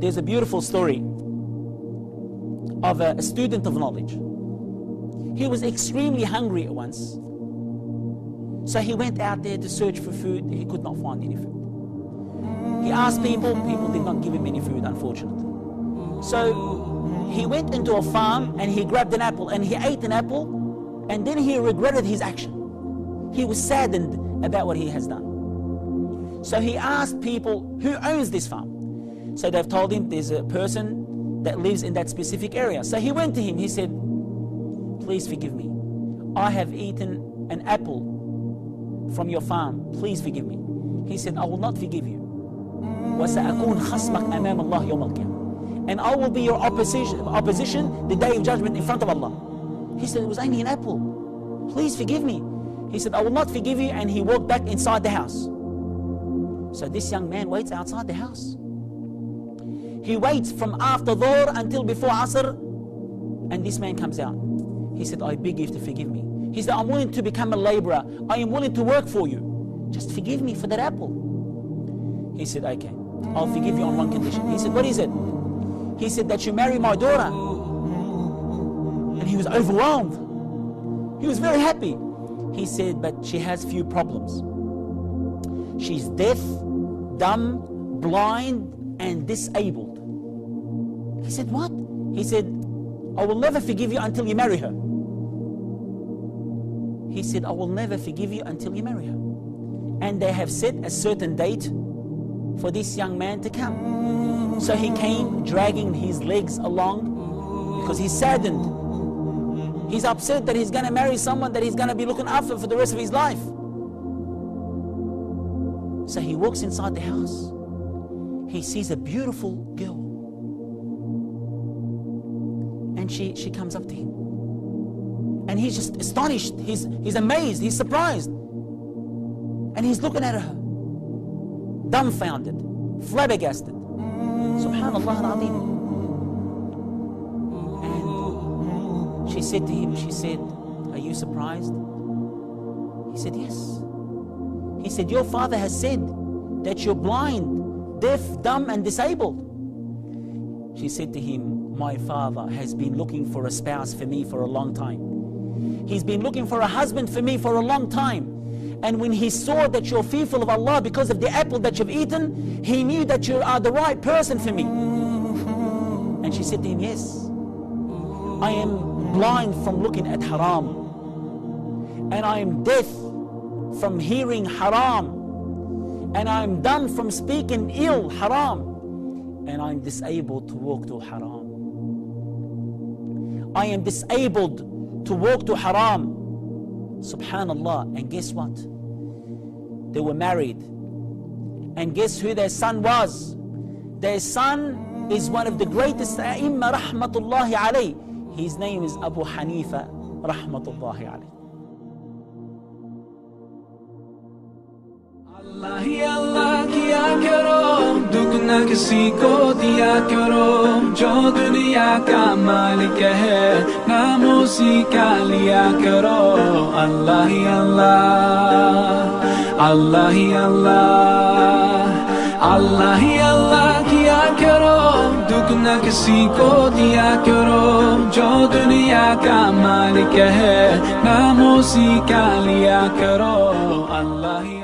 There's a beautiful story of a student of knowledge. He was extremely hungry at once. So he went out there to search for food. He could not find any food. He asked people did not give him any food, unfortunately. So he went into a farm and he grabbed an apple and he ate an apple, and then he regretted his action. He was saddened about what he has done. So he asked people, who owns this farm? So they've told him there's a person that lives in that specific area. So he went to him, he said, please forgive me. I have eaten an apple from your farm. Please forgive me. He said, I will not forgive you. وَسَأَكُونْ خَصْمَكْ أَمَامَ اللَّهِ يَوْمَ الْقِيَامَةِ. And I will be your opposition the day of judgment in front of Allah. He said, it was only an apple. Please forgive me. He said, I will not forgive you, and he walked back inside the house. So this young man waits outside the house. He waits from after Dhuhr until before Asr, and this man comes out. He said, I beg you to forgive me. He said, I'm willing to become a laborer. I am willing to work for you. Just forgive me for that apple. He said, okay, I'll forgive you on one condition. He said, what is it? He said, that you marry my daughter. And he was overwhelmed. He was very happy. He said, but she has few problems. She's deaf, dumb, blind, and disabled. He said, what? He said, I will never forgive you until you marry her. He said, I will never forgive you until you marry her. And they have set a certain date for this young man to come. So he came dragging his legs along because he's saddened. He's upset that he's going to marry someone that he's going to be looking after for the rest of his life. So he walks inside the house. He sees a beautiful girl. And she comes up to him. And he's just astonished. He's amazed. He's surprised. And he's looking at her, dumbfounded, flabbergasted. Subhanallah al-Azim. And she said to him, she said, are you surprised? He said, yes. He said, your father has said that you're blind, deaf, dumb, and disabled. She said to him, my father has been looking for a spouse for me for a long time. He's been looking for a husband for me for a long time. And when he saw that you're fearful of Allah because of the apple that you've eaten, he knew that you are the right person for me. And she said to him, yes, I am blind from looking at haram. And I am deaf from hearing haram. And I am dumb from speaking ill haram. And I am disabled to walk to haram. I am disabled to walk to haram. Subhanallah. And guess what? They were married. And guess who their son was? Their son is one of the greatest A'imma rahmatullahi alayh. His name is Abu Hanifa rahmatullahi alayh. अल्लाह ही अल्लाह किया करो, दुख न किसी को दिया करो, जो दुनिया का मालिक है नाम उसी का लिया करो। अल्लाह ही अल्लाह, अल्लाह ही अल्लाह, अल्लाह ही अल्लाह किया करो, दुख न किसी को दिया करो, जो दुनिया का मालिक है नाम उसी का लिया करो। अल्लाह ही